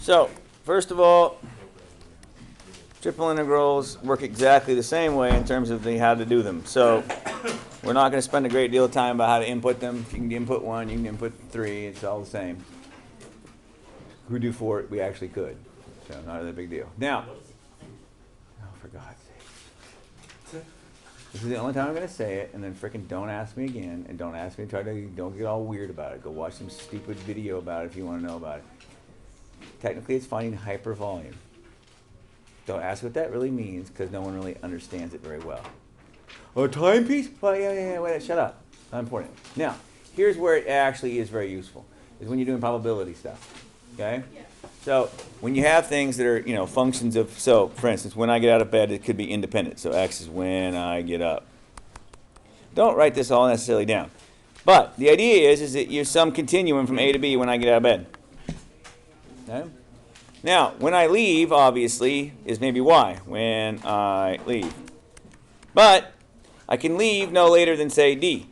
So, first of all, triple integrals work exactly the same way in terms of how to do them. So, we're not going to spend a great deal of time about how to input them. If you can input 1, you can input 3. It's all the same. If we do 4, we actually could. So, not a big deal. Now, oh, for God's sake. This is the only time I'm going to say it, and then frickin' don't ask me again, and don't ask me to don't get all weird about it. Go watch some stupid video about it if you want to know about it. Technically, it's finding hypervolume. Don't ask what that really means, because no one really understands it very well. Oh, timepiece? Well, yeah, wait, shut up. Not important. Now, here's where it actually is very useful, is when you're doing probability stuff, okay? Yeah. So, when you have things that are, functions of, so, for instance, when I get out of bed, it could be independent. So, X is when I get up. Don't write this all necessarily down. But, the idea is that you're some continuum from A to B when I get out of bed. Okay? Now, when I leave, obviously, is maybe Y, when I leave. But I can leave no later than, say, D.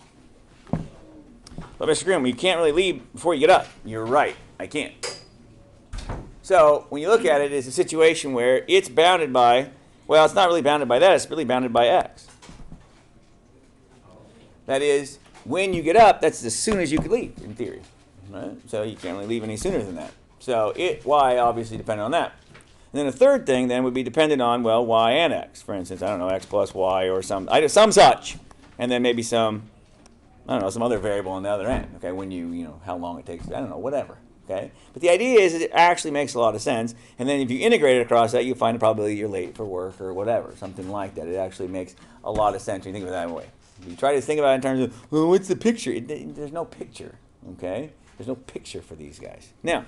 But Mr. Grimm, you can't really leave before you get up. You're right, I can't. So when you look at it, it's a situation where it's bounded by, well, it's not really bounded by that, it's really bounded by X. That is, when you get up, that's as soon as you could leave, in theory. Right? So you can't really leave any sooner than that. So Y obviously dependent on that. And then the third thing then would be dependent on, well, Y and X. For instance, I don't know, X plus Y or some such. And then maybe some other variable on the other end. Okay, when how long it takes, I don't know, whatever. Okay? But the idea is it actually makes a lot of sense. And then if you integrate it across that, you find a probability you're late for work or whatever, something like that. It actually makes a lot of sense when you think of it that way. If you try to think about it in terms of, well, what's the picture? There's no picture. Okay? There's no picture for these guys. Now,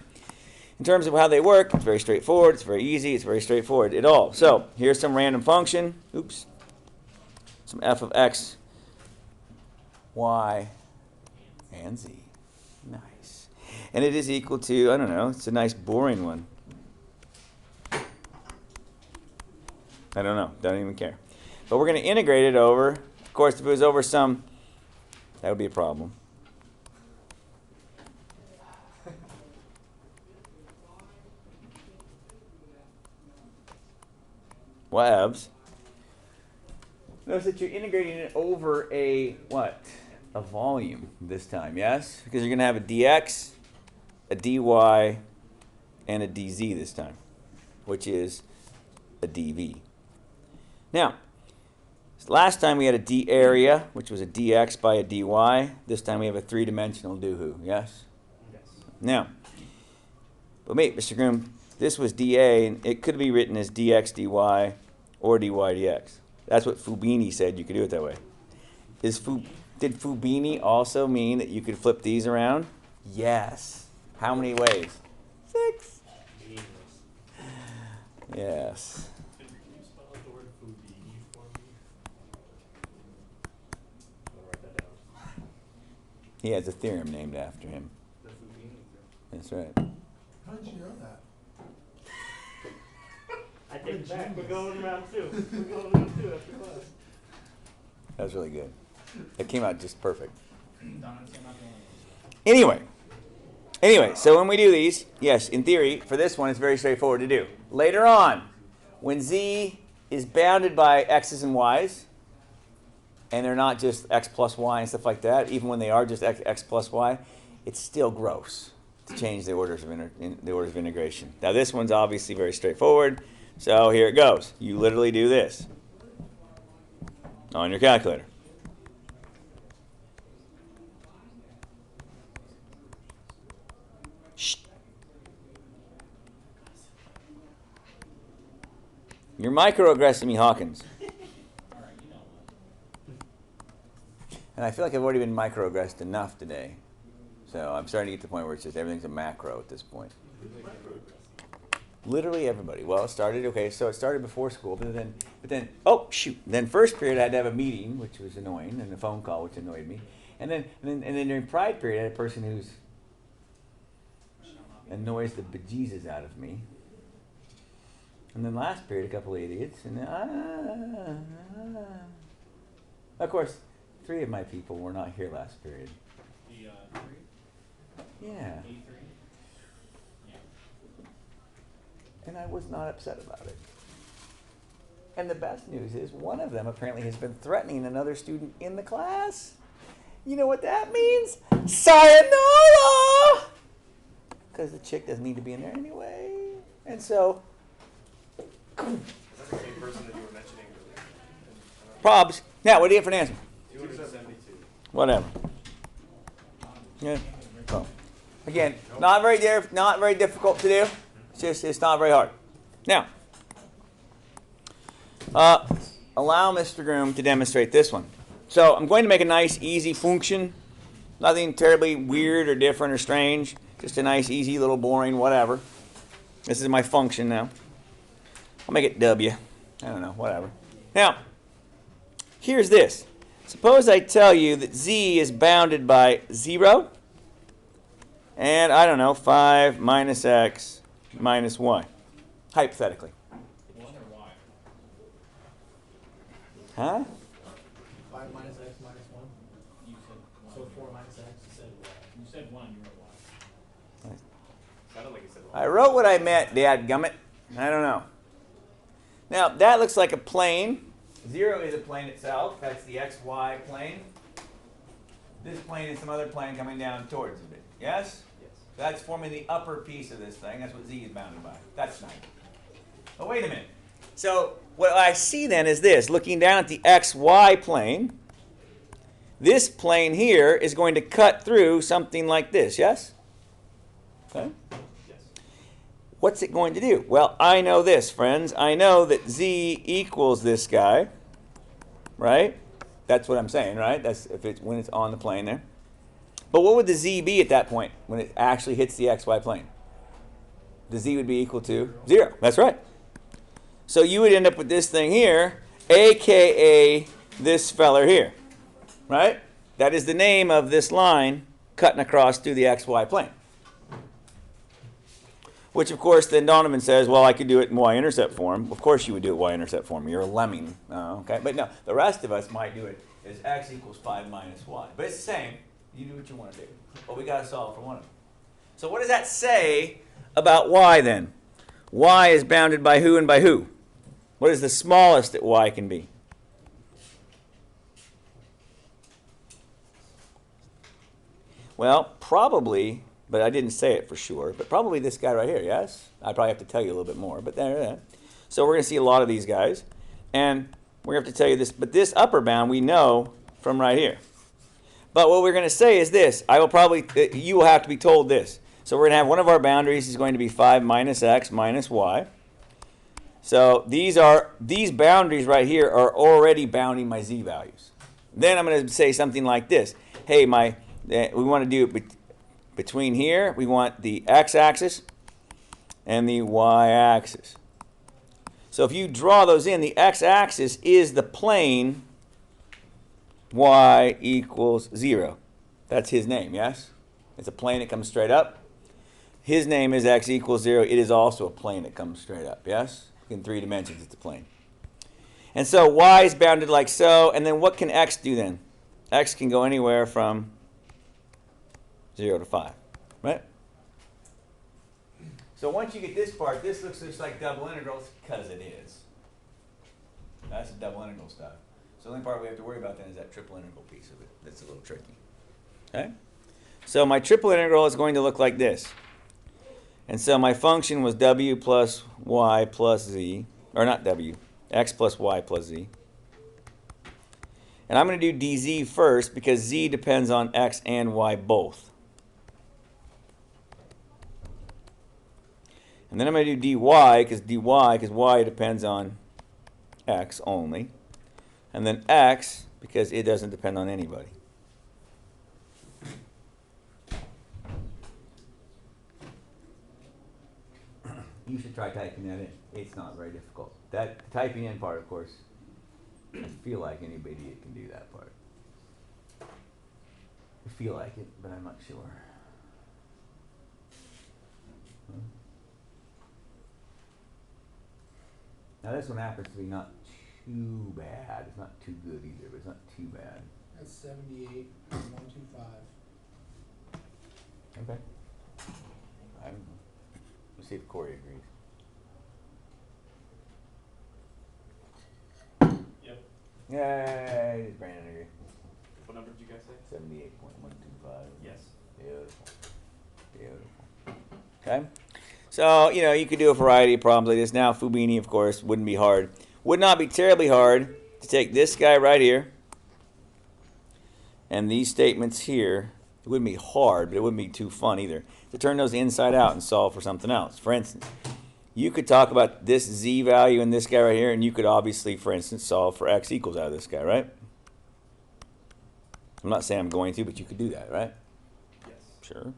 in terms of how they work, it's very straightforward, it's very easy, it's very straightforward at all. So, here's some random function, some f of x, y, and z. Nice. And it is equal to, I don't know, it's a nice boring one. I don't know, don't even care. But we're going to integrate it over, of course, if it was over some, that would be a problem. Whatevs. Notice that you're integrating it over a what? A volume this time, yes? Because you're going to have a dx, a dy, and a dz this time, which is a dv. Now, last time we had a d area, which was a dx by a dy. This time we have a three-dimensional doohoo, yes? Yes. Now, but wait, Mr. Groom, this was dA, and it could be written as dx dy or dy dx. That's what Fubini said you could do it that way. Did Fubini also mean that you could flip these around? Yes. How many ways? 6. Yes. Can you spell out the word Fubini for me? I'll write that down. He has a theorem named after him. The Fubini theorem. That's right. How did you know that? I take it back. We're going round 2. We're going round 2 after class. That was really good. It came out just perfect. Anyway, so when we do these, yes, in theory, for this one, it's very straightforward to do. Later on, when z is bounded by x's and y's, and they're not just x plus y and stuff like that, even when they are just x plus y, it's still gross to change the orders of integration. Now, this one's obviously very straightforward. So here it goes. You literally do this on your calculator. Shh. You're microaggressing me, Hawkins. And I feel like I've already been microaggressed enough today. So I'm starting to get to the point where it's just everything's a macro at this point. Literally everybody. Well, it started before school, but then, oh shoot! Then first period I had to have a meeting, which was annoying, and a phone call, which annoyed me. And then during pride period, I had a person who's annoys the bejesus out of me. And then last period, a couple of idiots, and of course, 3 of my people were not here last period. The 3? Yeah. A3? and I was not upset about it. And the best news is one of them apparently has been threatening another student in the class. You know what that means? Sayonara! Because the chick doesn't need to be in there anyway. And so, Is that the same person that you were mentioning earlier? probs. Now, what do you have for an answer? 272. Whatever. Yeah. Oh. Again, not very difficult to do. It's not very hard. Now, allow Mr. Groom to demonstrate this one. So I'm going to make a nice, easy function. Nothing terribly weird or different or strange. Just a nice, easy, little boring, whatever. This is my function now. I'll make it W. I don't know, whatever. Now, here's this. Suppose I tell you that Z is bounded by 0 and, I don't know, 5 minus X minus Y. Hypothetically. 1 or Y? Huh? 5 minus X minus 1? You said 1. So 4 minus X? You said Y. You said 1, you wrote Y. Sounded like you said I wrote what I meant, dadgummit. I don't know. Now, that looks like a plane. 0 is a plane itself. That's the XY plane. This plane is some other plane coming down towards it. Yes? Yes. That's forming the upper piece of this thing. That's what Z is bounded by. That's nice. But wait a minute. So what I see then is this. Looking down at the XY plane, this plane here is going to cut through something like this. Yes? Okay. Yes. What's it going to do? Well, I know this, friends. I know that Z equals this guy, right? That's what I'm saying, right? That's if it's when it's on the plane there. But what would the Z be at that point when it actually hits the XY plane? The Z would be equal to 0. That's right. So you would end up with this thing here, aka this feller here, right? That is the name of this line cutting across through the XY plane. Which, of course, then Donovan says, well, I could do it in y-intercept form. Of course you would do it y-intercept form. You're a lemming. Okay? But no, the rest of us might do it as x equals 5 minus y. But it's the same. You do what you want to do. But we got to solve for one of them. So what does that say about y then? Y is bounded by who and by who? What is the smallest that y can be? Well, probably... but I didn't say it for sure. But probably this guy right here, yes? I'd probably have to tell you a little bit more. But there. So we're going to see a lot of these guys. And we're going to have to tell you this. But this upper bound we know from right here. But what we're going to say is this. You will have to be told this. So we're going to have one of our boundaries is going to be 5 minus X minus Y. So these boundaries right here are already bounding my Z values. Then I'm going to say something like this. Hey, we want to do it between here, we want the x-axis and the y-axis. So if you draw those in, the x-axis is the plane y equals 0. That's his name, yes? It's a plane that comes straight up. His name is x equals 0. It is also a plane that comes straight up, yes? In 3 dimensions, it's a plane. And so y is bounded like so, and then what can x do then? X can go anywhere from 0 to 5, right? So once you get this part, this looks just like double integrals because it is. That's the double integral stuff. So the only part we have to worry about then is that triple integral piece of it. That's a little tricky. Okay? So my triple integral is going to look like this. And so my function was w plus y plus z, or not w, x plus y plus z. And I'm going to do dz first because z depends on x and y both. And then I'm going to do dy because y depends on x only. And then x because it doesn't depend on anybody. You should try typing that in. It's not very difficult. That typing in part, of course, I feel like any idiot can do that part. I feel like it, but I'm not sure. Now this one happens to be not too bad. It's not too good either, but it's not too bad. That's 78.125. Okay. Let's see if Corey agrees. Yay, does Brandon agree? What number did you guys say? 78.125. Yes. Beautiful. Beautiful. Okay? So, you could do a variety of problems like this. Now, Fubini, of course, wouldn't be hard. Would not be terribly hard to take this guy right here and these statements here. It wouldn't be hard, but it wouldn't be too fun either, to turn those inside out and solve for something else. For instance, you could talk about this z value and this guy right here, and you could obviously, for instance, solve for x equals out of this guy, right? I'm not saying I'm going to, but you could do that, right? Yes. Sure.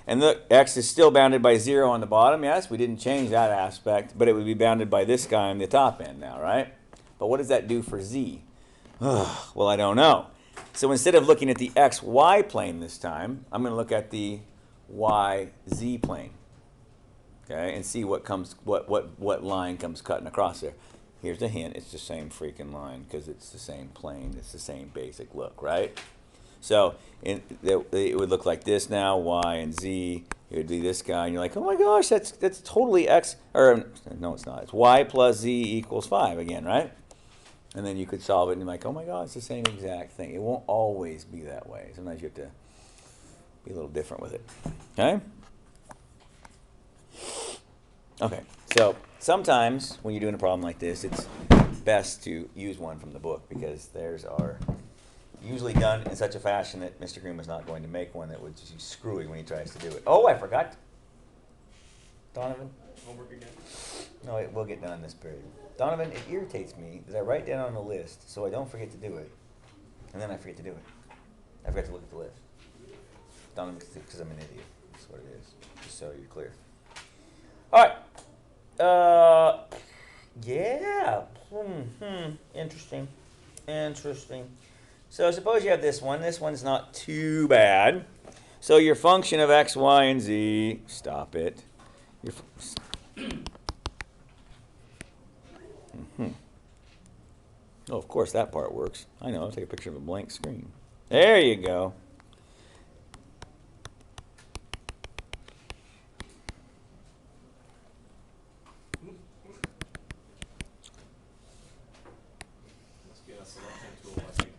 And look, x is still bounded by 0 on the bottom. Yes, we didn't change that aspect, but it would be bounded by this guy on the top end now, right? But what does that do for z? Well, I don't know. So instead of looking at the xy plane this time, I'm going to look at the yz plane. Okay, and see what line comes cutting across there. Here's a hint: it's the same freaking line because it's the same plane. It's the same basic look, right? So it would look like this now: y and z. It would be this guy, and you're like, oh my gosh, that's totally x. Or no, it's not. It's y plus z equals 5 again, right? And then you could solve it, and you're like, oh my god, it's the same exact thing. It won't always be that way. Sometimes you have to be a little different with it. Okay? Okay, so sometimes when you're doing a problem like this, it's best to use one from the book because theirs are usually done in such a fashion that Mr. Groom is not going to make one that would just be screwy when he tries to do it. Oh, I forgot. Donovan? Homework again? No, it will get done this period. Donovan, it irritates me that I write down on the list so I don't forget to do it, and then I forget to do it. I forget to look at the list. Donovan, because I'm an idiot. That's what it is, just so you're clear. All right. Yeah. Interesting. Interesting. So suppose you have this one. This one's not too bad. So your function of x, y, and z. Stop it. Your Oh, of course that part works. I know. I'll take a picture of a blank screen. There you go. Must be a selection tool, I think.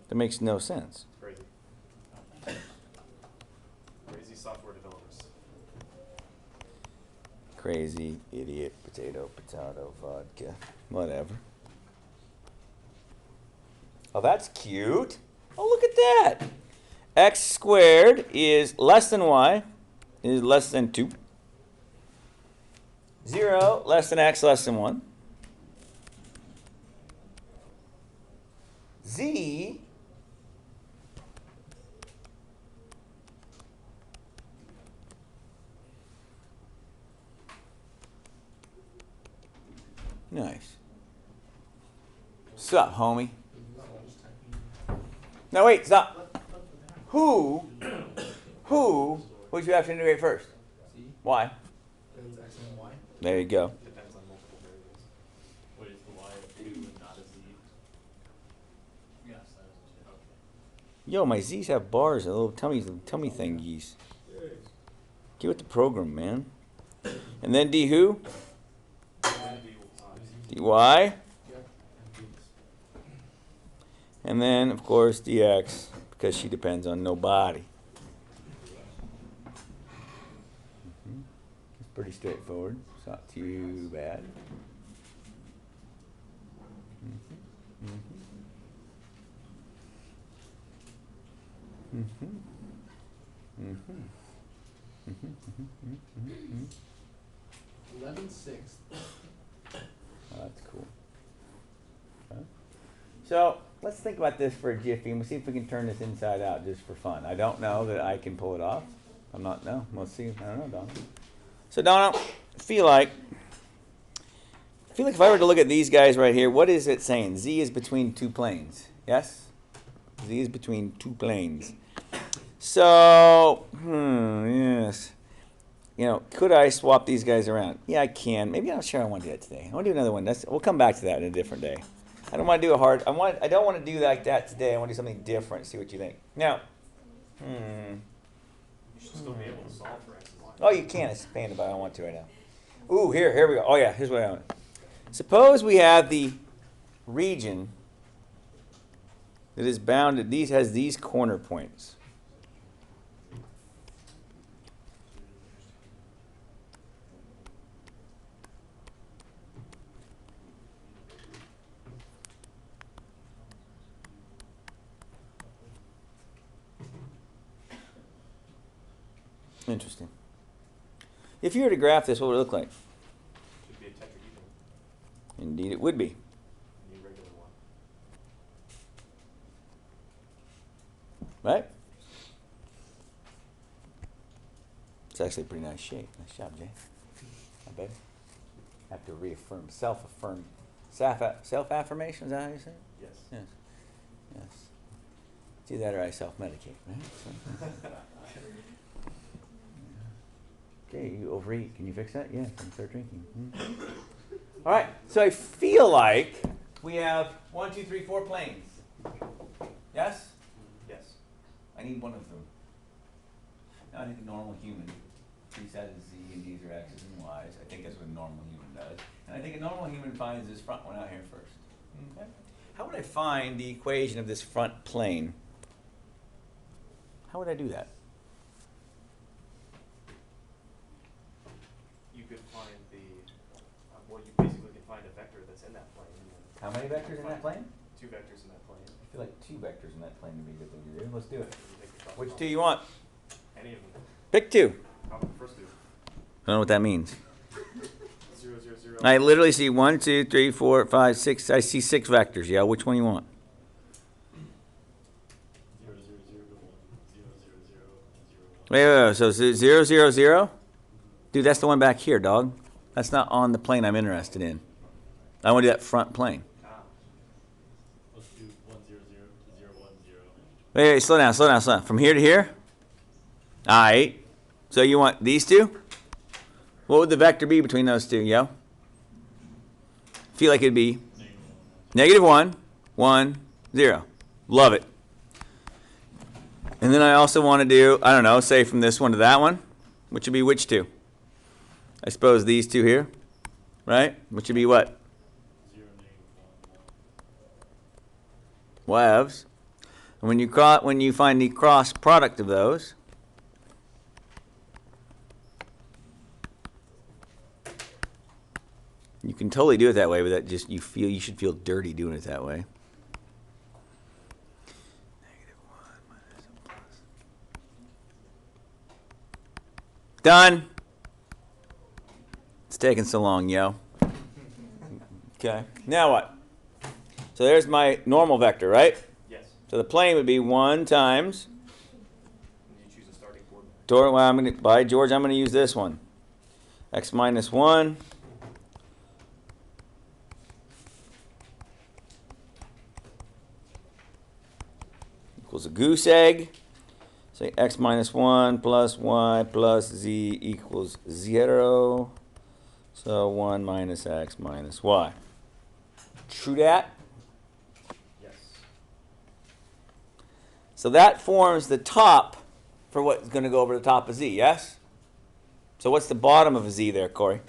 That makes no sense. Crazy. Crazy software developers. Crazy, idiot, potato, vodka, whatever. Oh, that's cute. Oh, look at that. X squared is less than y, is less than 2. 0 less than x less than 1. Z nice. Sup, homie? No, wait, stop. Who would you have to integrate first? Z, Why? because X and Y. There you go. Depends on multiple variables. What is the y of 2 and not a z? Yes, that is okay. Yo, my Z's have bars and little tummy thingies. Get with the program, man. And then D who? dy. Yep. And then, of course, dx, because she depends on nobody. It's pretty straightforward. It's not too bad. Mm-hmm. 11/6. Oh, that's cool. Okay. So let's think about this for a jiffy, and we'll see if we can turn this inside out just for fun. I don't know that I can pull it off. I'm not. No. We'll see. I don't know, Donna. So Donna, I feel like if I were to look at these guys right here, what is it saying? Z is between two planes. Yes. Z is between two planes. So, yes. You know, could I swap these guys around? Yeah, I can. Maybe I'm not sure I want to do that today. I want to do another one. We'll come back to that in a different day. I don't want to do a hard. I don't want to do like that today. I want to do something different. See what you think. Now, You should still be able to solve for x and y. oh, you can. It's a pain, but I don't want to right now. Ooh, here we go. Oh yeah, here's what I want. Suppose we have the region that is bounded, has these corner points. Interesting. If you were to graph this, what would it look like? Should be a tetrahedron. Indeed, it would be. The irregular one. Right? It's actually a pretty nice shape. Nice job, Jay. I bet. Have to reaffirm, self-affirmation, is that how you say it? Yes. Yes. Yes. It's either that or I self-medicate, right? So. Okay, you overeat. Can you fix that? Yeah, can you start drinking? All right, so I feel like we have 1, 2, 3, 4 planes. Yes? Yes. I need one of them. Now I think a normal human, these has Z and these are X's and Y's. I think that's what a normal human does. And I think a normal human finds this front one out here first. Okay. How would I find the equation of this front plane? How would I do that? You could find the, well, you basically could find a vector that's in that plane. And then How many vectors in that plane? 2 vectors in that plane. I feel like 2 vectors in that plane would be a good thing to do. Let's do it. You take the top Which off. 2 you want? Any of them. Pick 2. How about the first 2? I don't know what that means. 0, 0, 0. I literally see 1, 2, 3, 4, 5, 6. I see 6 vectors. Yeah, which one you want? 0, 0, 0, 1, 0, 0, 0, 0, 1. Wait. So 0, 0, 0? Dude, that's the one back here, dog. That's not on the plane I'm interested in. I want to do that front plane. Let's do 1, 0, 0, 0, 1, 0. Wait, slow down. From here to here? All right. So you want these 2? What would the vector be between those 2, yo? Feel like it'd be -1, 1, 0. Love it. And then I also want to do, I don't know, say from this one to that one, which would be which 2? I suppose these 2 here, right? Which would be what? 0, -1, 1. Whatevs. And when you find the cross product of those, you can totally do it that way, but that just you should feel dirty doing it that way. -1 minus a plus. Done. It's taking so long, yo. Okay. Now what? So there's my normal vector, right? Yes. So the plane would be 1 times. And you choose a starting coordinate. By George, I'm going to use this one. X minus 1. Equals a goose egg. Say x minus 1 plus y plus z equals 0. So 1 minus x minus y. True that? Yes. So that forms the top for what's going to go over the top of z, yes? So what's the bottom of a z there, Corey?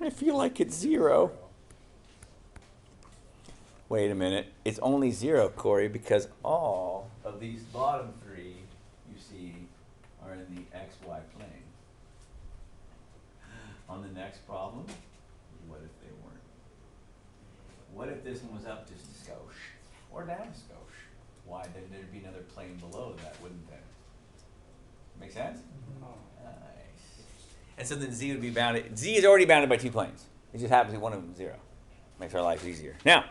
I feel like it's 0. Wait a minute. It's only 0, Corey, because all of these bottom 3 you see are in the xy plane. On the next problem, what if they weren't? What if this one was up just a skosh or down a skosh? Why, then there'd be another plane below that, wouldn't there? Make sense? Nice. And so then z would be bounded. Z is already bounded by 2 planes. It just happens to be one of them 0. Makes our life easier. Now,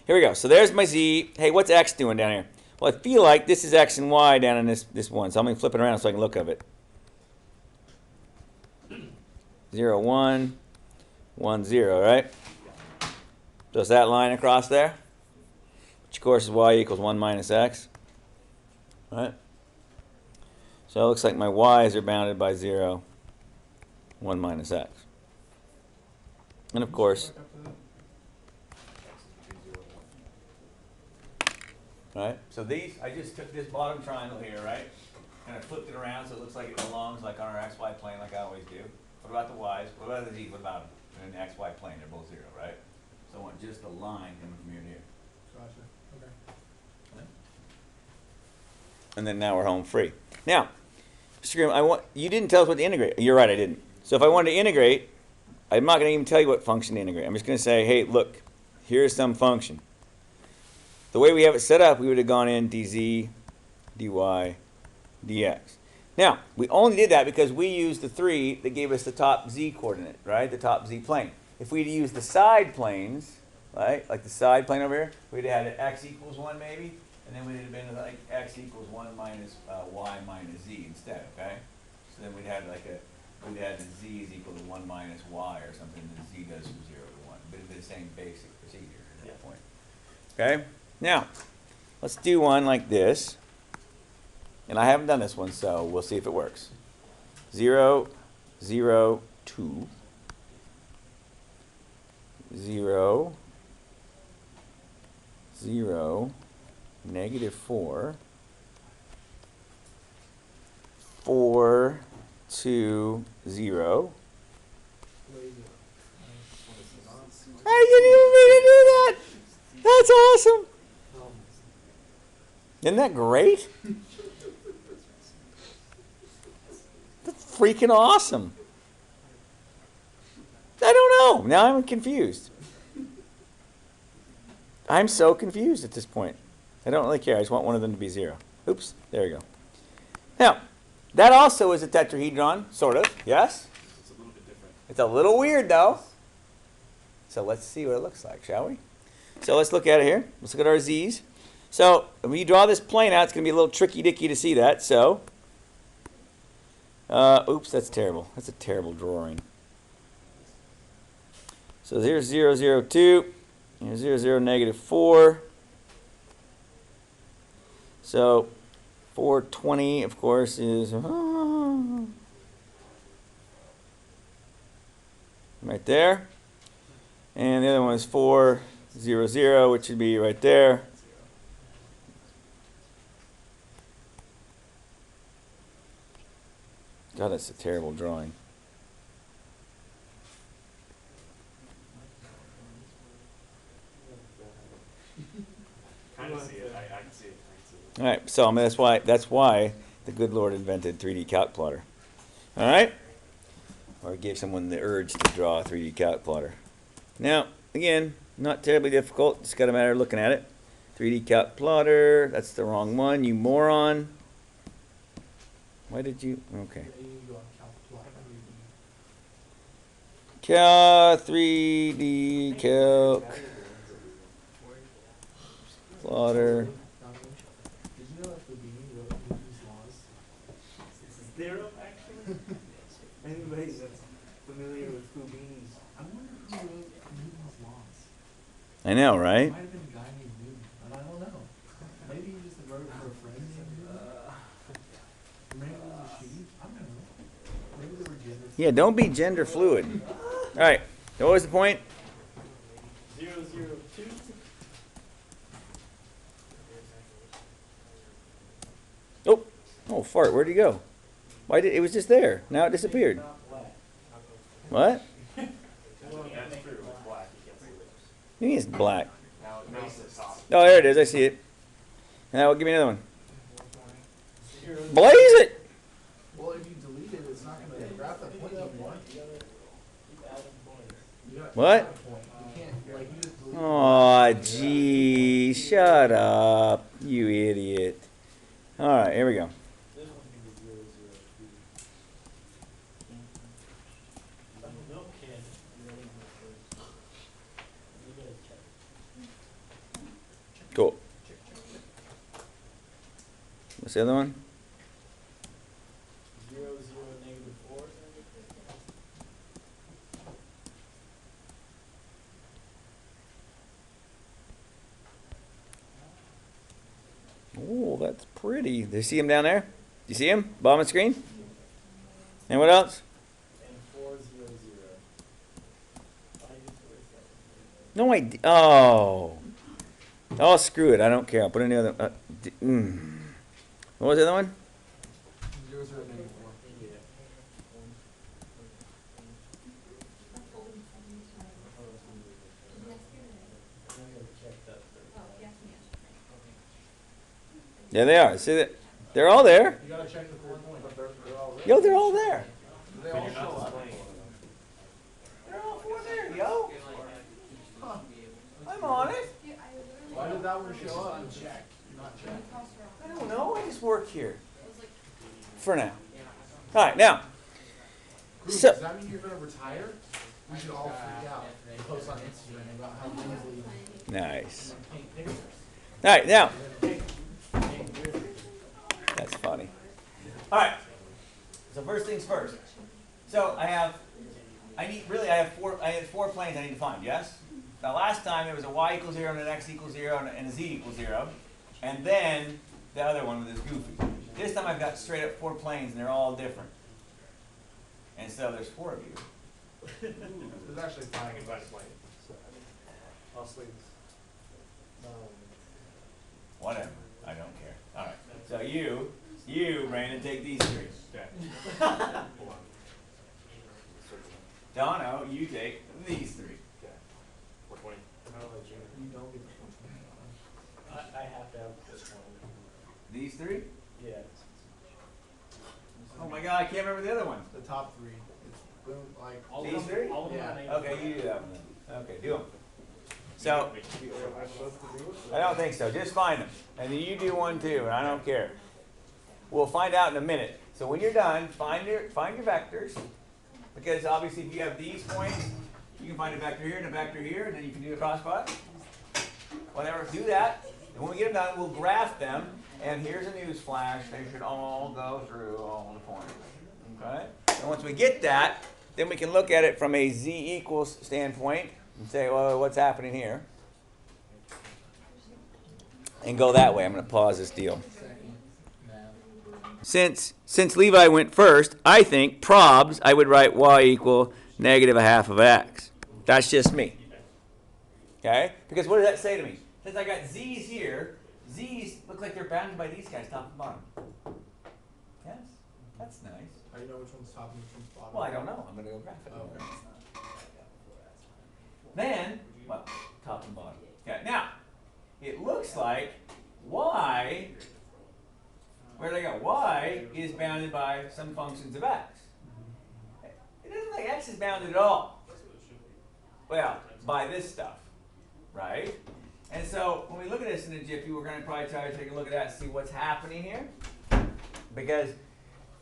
here we go. So there's my z. Hey, what's x doing down here? Well, I feel like this is x and y down in this one. So I'm going to flip it around so I can look at it. 0, 1, 1, 0, right? So it's that line across there, which of course is y equals 1 minus x, right? So it looks like my y's are bounded by 0, 1 minus x. And of course, right? So these, I just took this bottom triangle here, right? And I flipped it around so it looks like it belongs like on our xy plane like I always do. What about the y's? What about the z's? What about them? in an XY plane, they're both 0, right? So I want just a line coming from here to here. Gotcha. Okay. And then now we're home free. Now, Mr. Grimm, you didn't tell us what to integrate. You're right, I didn't. So if I wanted to integrate, I'm not going to even tell you what function to integrate. I'm just going to say, hey, look, here's some function. The way we have it set up, we would have gone in dz, dy, dx. Now, we only did that because we used the 3 that gave us the top z coordinate, right? The top z plane. If we'd used the side planes, right, like the side plane over here, we'd have had an x equals 1 maybe, and then we'd have been like x equals 1 minus y minus z instead, okay? So then we'd have like we'd have the z is equal to 1 minus y or something, and the z goes from 0 to 1. But it'd be the same basic procedure at that point. Okay? Now, let's do one like this. And I haven't done this one, so we'll see if it works. 0, 0, 2. 0, 0, negative 4. 4, 2, 0. I didn't even mean to do that. That's awesome. Isn't that great? That's freaking awesome. I don't know. Now I'm confused. I'm so confused at this point. I don't really care. I just want one of them to be 0. Oops. There we go. Now, that also is a tetrahedron, sort of. Yes? It's a little bit different. It's a little weird, though. So let's see what it looks like, shall we? So let's look at it here. Let's look at our z's. So when you draw this plane out, it's going to be a little tricky-dicky to see that. So, oops, that's terrible. That's a terrible drawing. So here's 0, 0, 2. Here's 0, 0, negative 4. So 420, of course, is right there. And the other one is 4, 0, 0, which should be right there. God, that's a terrible drawing. Kind of see it. I can see it. All right, so I mean, that's why the good Lord invented 3D calc plotter. All right, or gave someone the urge to draw a 3D calc plotter. Now, again, not terribly difficult. Just got a matter of looking at it. 3D calc plotter. That's the wrong one, you moron. Why did you? Okay. Cal 3D calc plotter. Did you know that Houdini wrote Newton's laws? It's 0, actually? Anybody that's familiar with Houdini's. I wonder who wrote Newton's laws. I know, It right? might have been a guy named Newton, and I don't know. Maybe he just wrote it for a friend named Newton. Or maybe it was a she. I don't know. Maybe they were gender. Yeah, don't be gender fluid. All right, what was the point? 0, 0, 2. Oh, fart, where'd he go? Why did it was just there. Now it disappeared. What? That's true. It's black. You can't see it. You mean it's black? Now it's the top. Oh, there it is. I see it. Now give me another one. Blaze it! Well, if you delete it, it's not going to graph that point anymore. You gotta What? add a point. You can't, like, you just delete it. Aw, gee, shut up, you idiot. All right, here we go. This one can be 0, 0, 2. No kid. You gotta check. Cool. What's the other one? 0, 0, negative 4. Oh, that's pretty. Do you see him down there? Do you see him? Bottom of the screen? And what else? And 4, 0, 0. No, oh. Oh, screw it. I don't care. I'll put in the other. What was the other one? 0, 0, negative 4. Yeah, they are. See that? They're all there. You gotta check the 4 points. Yo, they're all there. They all show up. They're all 4 there, yo. I'm on it. Why did that one show up? Unchecked, not checked. I don't know. I just work here. For now. All right, now. Groove, So- does that mean you're gonna retire? We should all freak out and post on Instagram about how easily Nice. paint pictures. All right, now. Paint pictures. That's funny. All right. So first things first. So I have four planes I need to find. Yes. Now last time there was a y equals 0 and an x equals 0 and a z equals 0, and then the other one with this goofy. This time I've got straight up 4 planes and they're all different. And so there's 4 of you. There's actually I 5 can of find us. a plane. I'll sleep. Whatever. I don't care. All right. So you, Brandon, take these 3. Okay. Dono, you take these 3. Okay. 420. You don't get the I have to have this one. These 3? Yeah. Oh my God, I can't remember the other one. The top 3. It's boom, like All These of them- three? all of them Yeah. are named Okay, you do that one then. Okay, do them. So, I don't think so. Just find them. And then you do one too, and I don't care. We'll find out in a minute. So when you're done, find your vectors. Because obviously if you have these points, you can find a vector here and a vector here, and then you can do a cross product. Whatever, do that. And when we get them done, we'll graph them. And here's a news flash. They should all go through all the points. Okay? And once we get that, then we can look at it from a z equals standpoint and say, well, what's happening here? And go that way. I'm going to pause this deal. second. Since Levi went first, I think probs I would write y equal negative a half of x. That's just me. Okay? Because what does that say to me? Since I got z's here, z's look like they're bounded by these guys, top and bottom. Yes? That's nice. How do you know which one's top and which one's bottom? Well, I don't know. I'm going to go graph it. Okay. Then, well, top and bottom. Okay, now, it looks like y, where did I go? Y is bounded by some functions of x. It doesn't look like x is bounded at all. Well, by this stuff, right? And so, when we look at this in a jiffy, we're going to probably try to take a look at that and see what's happening here. Because,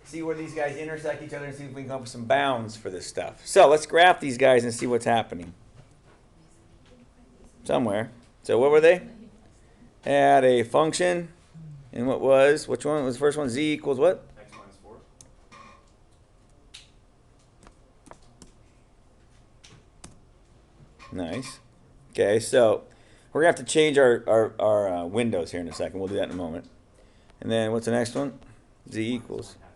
see where these guys intersect each other and see if we can come up with some bounds for this stuff. So, let's graph these guys and see what's happening. Somewhere. So what were they? Had a function, and which one was the first one? Z equals what? X minus 4. Nice. Okay, so we're gonna have to change our windows here in a second. We'll do that in a moment. And then what's the next one? Z equals. Half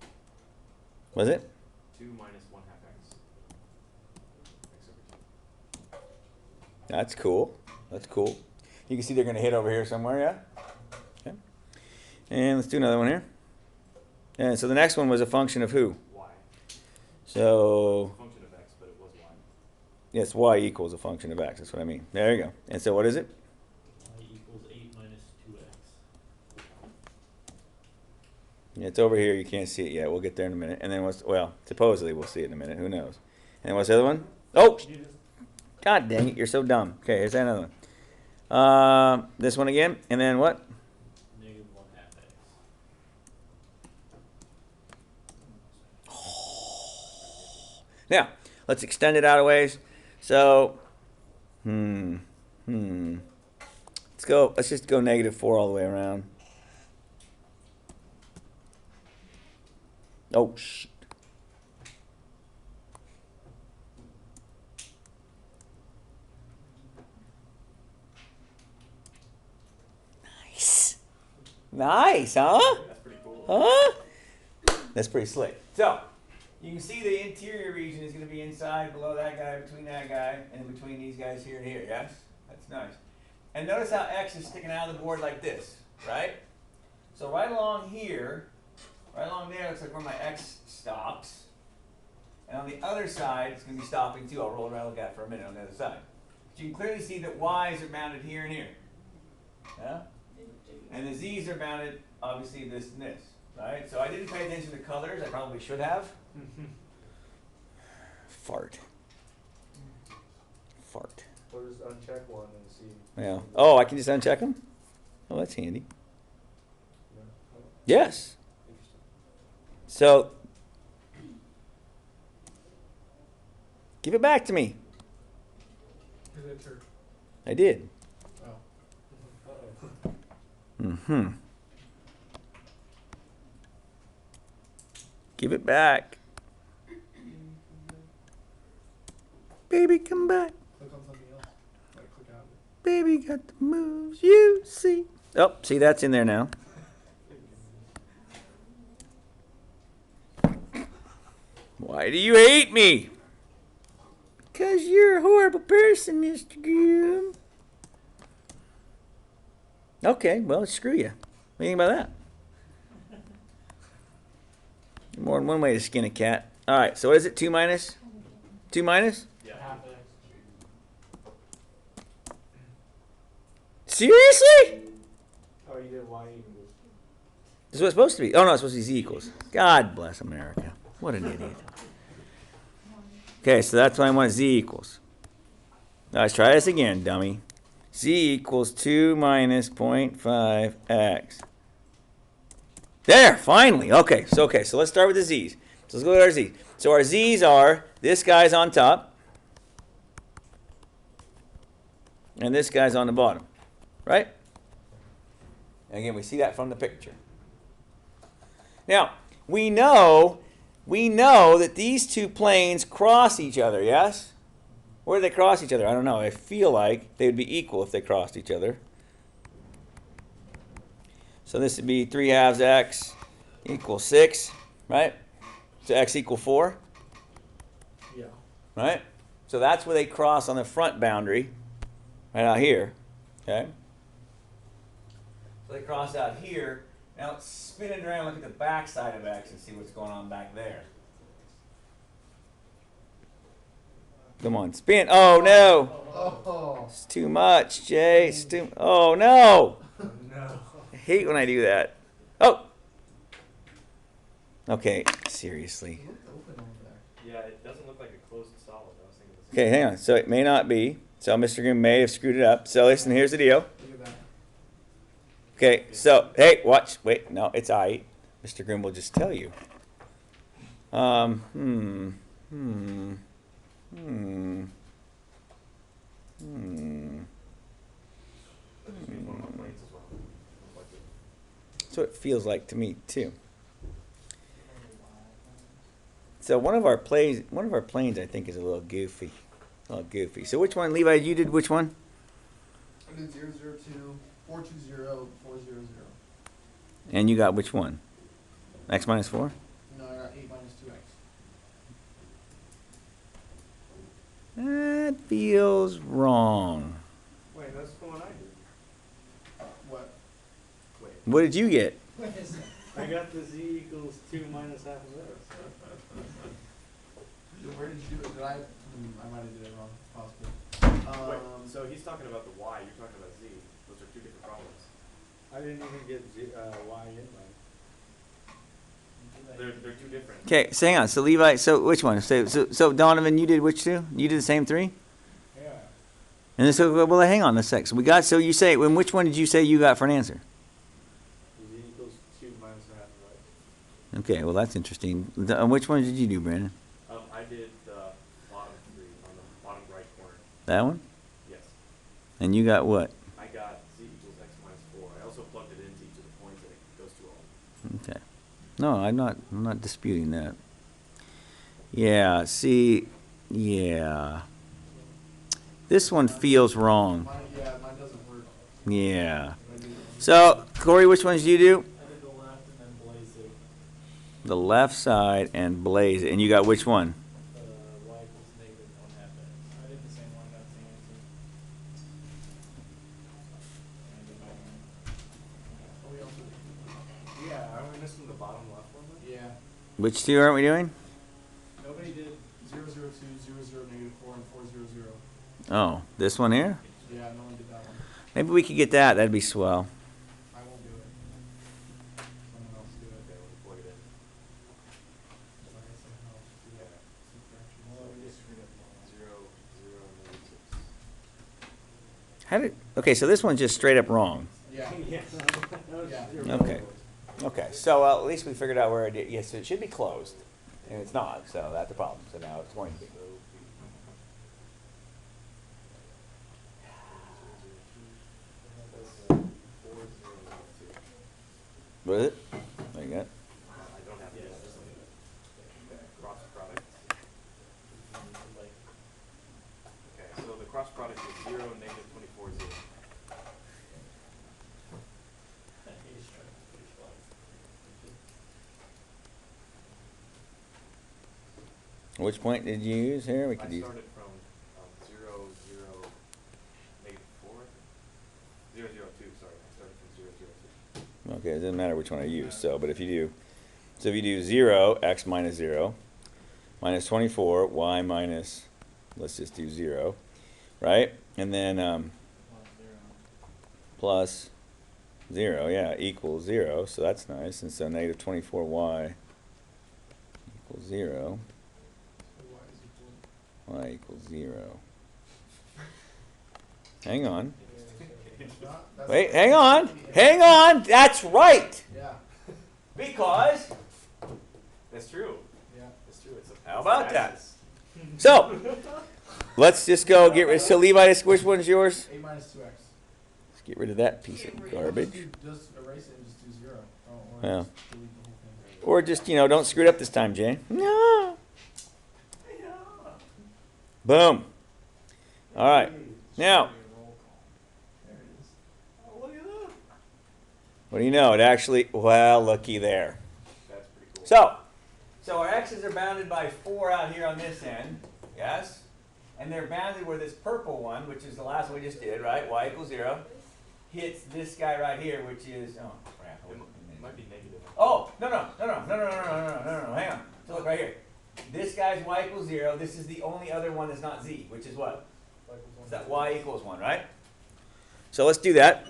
x. Was it? 2 minus 1 half x. X over 2. That's cool. That's cool. You can see they're gonna hit over here somewhere, yeah? Okay. And let's do another one here. And so the next one was a function of who? Y. So Function of x, but it was y. yes, y equals a function of x. That's what I mean. There you go. And so what is it? Y equals 8 minus 2x. Yeah, it's over here. You can't see it yet. We'll get there in a minute. And then supposedly we'll see it in a minute. Who knows? And then what's the other one? Oh, God dang it. You're so dumb. Okay, here's another one. This one again. And then what? Negative 1 half x. Now, let's extend it out a ways. So, let's just go negative 4 all the way around. Oh, shit. Nice. Nice, huh? That's pretty cool. Huh? That's pretty slick. So, you can see the interior region is going to be inside, below that guy, between that guy, and in between these guys here and here, yes? That's nice. And notice how X is sticking out of the board like this, right? So right along here, right along there, looks like where my X stops. And on the other side, it's going to be stopping too. I'll roll around and look at it for a minute on the other side. But you can clearly see that Y's are bounded here and here. Yeah? And the z's are bounded, obviously, this and this, right? So I didn't pay attention to colors. I probably should have. Fart. Fart. Or just uncheck one and see. Yeah. Oh, I can just uncheck them? Oh, that's handy. Yes. So, give it back to me. Is that true? I did. Oh. Mm-hmm. Give it back. Baby, come back. Click on something else. Like click out of it. Baby got the moves you see. Oh, see, that's in there now. Why do you hate me? Because you're a horrible person, Mr. Groom. Okay, well, screw you. What do you think about that? More than one way to skin a cat. All right, so what is it? 2 minus? 2 minus? Yeah. Half X. Seriously? Oh, you did y equals. This is what it's supposed to be. Oh, no, it's supposed to be z equals. God bless America. What an idiot. Okay, so that's why I want z equals. Now let's try this again, dummy. Z equals 2 minus 0.5x. There, finally. Okay, so let's start with the z's. So let's go at our z's. So our z's are, this guy's on top, and this guy's on the bottom, right? Again, we see that from the picture. Now, we know that these two planes cross each other, yes? Where do they cross each other? I don't know. I feel like they would be equal if they crossed each other. So this would be 3/2 x equals 6, right? So x equals 4, Yeah. right? So that's where they cross on the front boundary, right out here, okay? So they cross out here. Now let's spin it around, look at the back side of x and see what's going on back there. Come on, spin. Oh, no. Oh. It's too much, Jay. It's too. Oh, no. No. I hate when I do that. Oh. Okay, seriously. It looked open over there. Yeah, it doesn't look like a closed solid. I was thinking the same. Okay, hang on. So it may not be. So Mr. Grimm may have screwed it up. So listen, here's the deal. Look at that. Okay, so, hey, watch. Wait, no, it's I. Mr. Grimm will just tell you. Hmm. That's what it feels like to me too. So one of our planes, I think, is a little goofy. So which one, Levi? You did which one? I did 0, 0, 2, 4, 2, 0, 4, 0, 0. And you got which one? X minus 4? No, I got 8 minus 2x. That feels wrong. Wait, that's the one I did. What? Wait. What did you get? I got the z equals 2 minus half of x. Where did you do it? Did I? I might have did it wrong. Possible. Wait, so he's talking about the y, you're talking about z. Those are two different problems. I didn't even get y in mine. They're two different. Okay, so hang on. So Levi, so which one? So Donovan, you did which two? You did the same 3? Yeah. And then so well, hang on a sec. So we got. So you say when which one did you say you got for an answer? Z equals 2 minus half of x. Okay, well that's interesting. Which one did you do, Brandon? I did the bottom 3 on the bottom right corner. That one? Yes. And you got what? I got z equals x minus 4. I also plugged it into each of the points and it goes to all. Okay. No, I'm not disputing that. Yeah, see, yeah. This one feels wrong. Mine, yeah, mine doesn't work. Yeah. I do. So, Corey, which ones did you do? I did the left and then blaze it. The left side and blaze it. And you got which one? Y equals negative 1/2 x. I did the same one, got the same answer. And I did my one. Oh, we also. Yeah, are we missing the bottom left one then? Yeah. Which two aren't we doing? Nobody did 0, 0, 2, 0, 0, negative 4, and 4, 0, 0. Oh, this one here? Yeah, no one did that one. Maybe we could get that. That'd be swell. I won't Okay, so this one's just straight up wrong. Yeah. Yeah. Yeah. Okay. Okay, so at least we figured out where it is. Yes, it should be closed, and it's not, so that's the problem. So now it's going to be. Was it? There you go. I don't have it. Cross product. Okay, so the cross product is 0, -24, 0. Which point did you use here? We I could use. started from 0, 0, -4. 0, 0, 2, sorry. I started from 0, 0, 2. Okay, it doesn't matter which one I use. So, but if you do, so if you do 0, x minus 0, minus 24, y minus, let's just do 0, right? And then plus 0, yeah, equals 0. So that's nice. And so negative 24y equals 0. Y equals 0. Hang on. Wait, hang on. Hang on. That's right. Yeah. Because, That's true. Yeah. That's true. It's a, how it's about an that? axis. So, let's just go get rid. So Levi, which one's yours? A minus 2x. Let's get rid of that piece of garbage. Just erase it and just do 0. Or Yeah. just delete the whole thing. Or just, don't screw it up this time, Jane. No. Boom. All right. Now, There it is. Oh, look at that. what do you know? It actually, well, looky there. That's pretty cool. So our x's are bounded by 4 out here on this end, yes? And they're bounded where this purple one, which is the last one we just did, right? Y equals 0, hits this guy right here, which is, oh, crap. It might be negative. Oh, no, hang on. So look right here. This guy's y equals 0. This is the only other one that's not z, which is what? It's that y equals 1, right? So let's do that.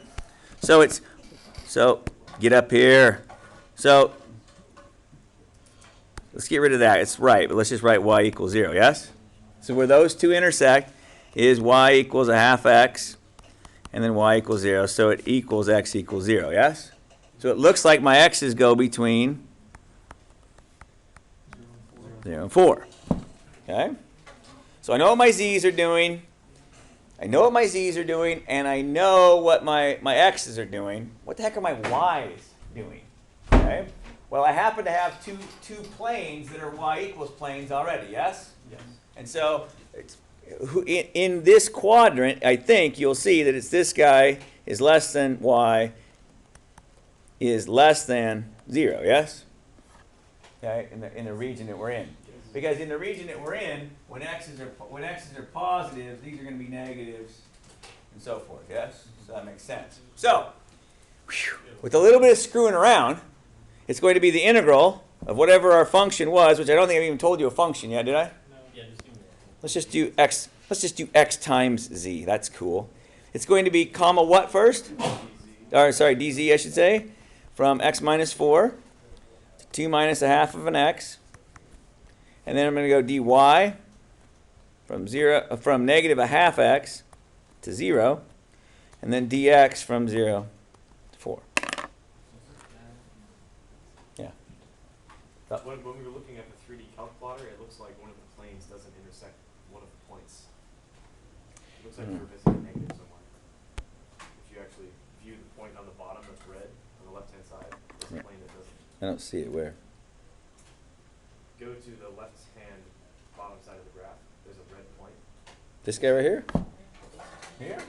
So get up here. So let's get rid of that. It's right, but let's just write y equals 0, yes? So where those two intersect is y equals a half x, and then y equals 0. So it equals x equals 0, yes? So it looks like my x's go between 0 and 4. Okay? So I know what my z's are doing. I know what my z's are doing, and I know what my x's are doing. What the heck are my y's doing? Okay? Well, I happen to have two planes that are y equals planes already, yes? Yes. And so in this quadrant, I think you'll see that it's this guy is less than y is less than 0, yes? Okay, in the region that we're in. Because in the region that we're in, when x's are positive, these are going to be negatives, and so forth. Yes, so that makes sense. So, with a little bit of screwing around, it's going to be the integral of whatever our function was, which I don't think I've even told you a function yet, did I? No, yeah, just do more. Let's just do x. Let's just do x times z. That's cool. It's going to be comma what first? Or sorry, dz I should say, from x minus 4 to 2 minus a half of an x. And then I'm going to go dy from negative a half x to 0, and then dx from 0 to 4. Yeah. When we were looking at the 3D calc plotter, it looks like one of the planes doesn't intersect one of the points. It looks like we were missing a negative somewhere. If you actually view the point on the bottom that's red on the left-hand side, there's a plane that doesn't. I don't see it where. Go to the left-hand bottom side of the graph. There's a red point. This guy right here? Here?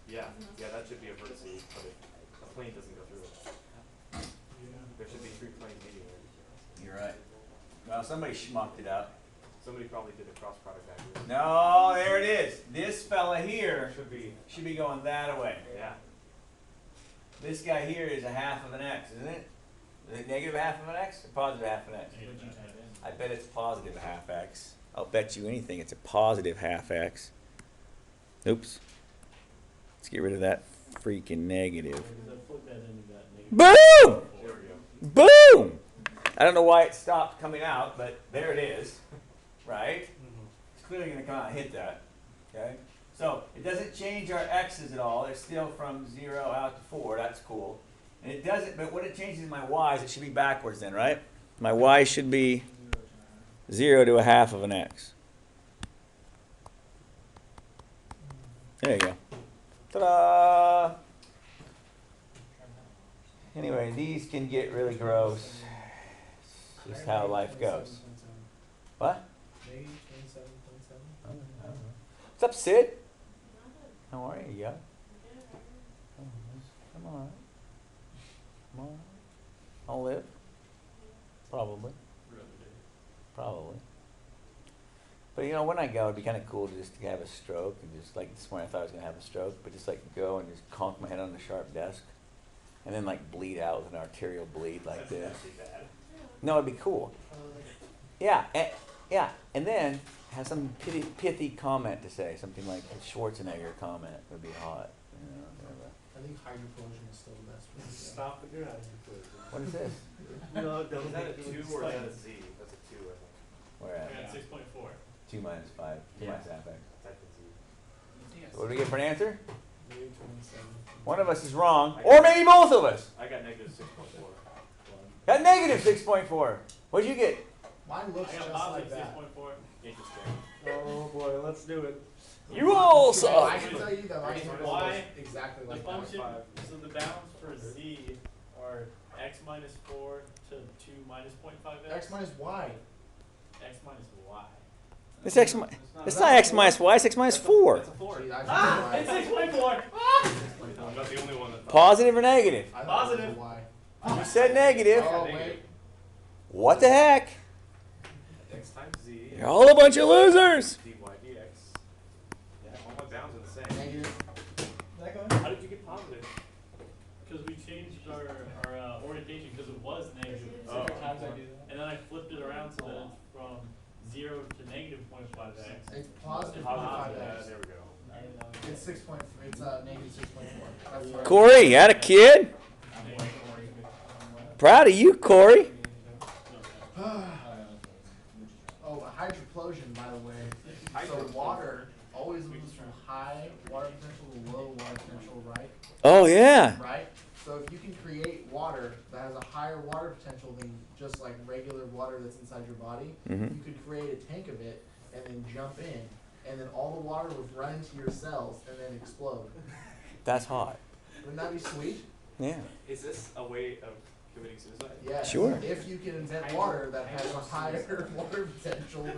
Yeah, that should be a vertices, but a plane doesn't go through it. There should be 3 planes meeting there. You're right. Well, somebody schmucked it up. Somebody probably did a cross product accident. No, there it is. This fella here Should be. going that way. Yeah. This guy here is a half of an x, isn't it? Is it negative half of an x or positive half of an x? What'd you type in? I bet it's positive half x. I'll bet you anything it's a positive half x. Oops. Let's get rid of that freaking negative. Because I plugged that into that negative. Boom! There we go. Boom! I don't know why it stopped coming out, but there it is. Right? It's clearly going to come out and hit that. Okay? So it doesn't change our x's at all. They're still from 0 out to 4. That's cool. And it doesn't, but what it changes is my y's. It should be backwards then, right? My y should be 0 to a half of an x. There you go. Ta-da! Anyway, these can get really gross. It's just how life goes. What? Maybe 27.7. What's up, Sid? How are you? Yeah. I'm all right. I'm all right. I'll live. Probably. Probably. But you know, when I go, it'd be kind of cool to just have a stroke and just like this morning I thought I was gonna have a stroke, but just like go and just conk my head on the sharp desk, and then like bleed out with an arterial bleed like this. No, it'd be cool. Yeah, and then have some pithy comment to say, something like a Schwarzenegger comment would be hot. You know, whatever. I think hydroplosion is still the best one. Stop the garage. What is this? No, Is that a 2 or is that a Z? That's a 2, I think. Where at? We're at 6.4. 2 minus 5. 2 minus half x. Type in Z. So what do we get for an answer? Maybe 27. One of us is wrong, or maybe both of us. I got negative 6.4. Got negative 6.4. What'd you get? Mine I looks got just positive like that. 6.4. Interesting. Oh boy, let's do it. You all I suck. can tell you that mine looks Why? exactly The like function, that. so the bounds for Z are x minus 4 to 2 minus 0.5x. X minus Y. X minus y. It's x. It's not x minus y. It's x minus 4. That's a 4. Gee, I Ah! think It's Y. 6.4! I'm not the only one that thought. Positive or negative? I thought it was Positive. Y. You said negative. Oh, Negative. wait. What the heck? X times Z. You're all a bunch of losers. dy dx. Yeah, all my bounds are the same. Negative. How did you get positive? Because we changed our orientation because it was negative. Oh. And then I flipped it around so that it's from 0 to negative 0.5x. It's positive Positive. 0.5x. There we go. It's 6.4. It's negative 6.4. That's right. Corey, you had a kid? Proud of you, Corey. Oh, a hydroplosion, by the way. So water always moves from high water potential to low water potential, right? Oh, yeah. Right? So if you can create water that has a higher water potential than just like regular water that's inside your body, Mhm. you could create a tank of it and then jump in, and then all the water would run into your cells and then explode. That's hot. Wouldn't that be sweet? Yeah. Is this a way of committing suicide? Yes. Sure. If you can invent water that has a higher water potential than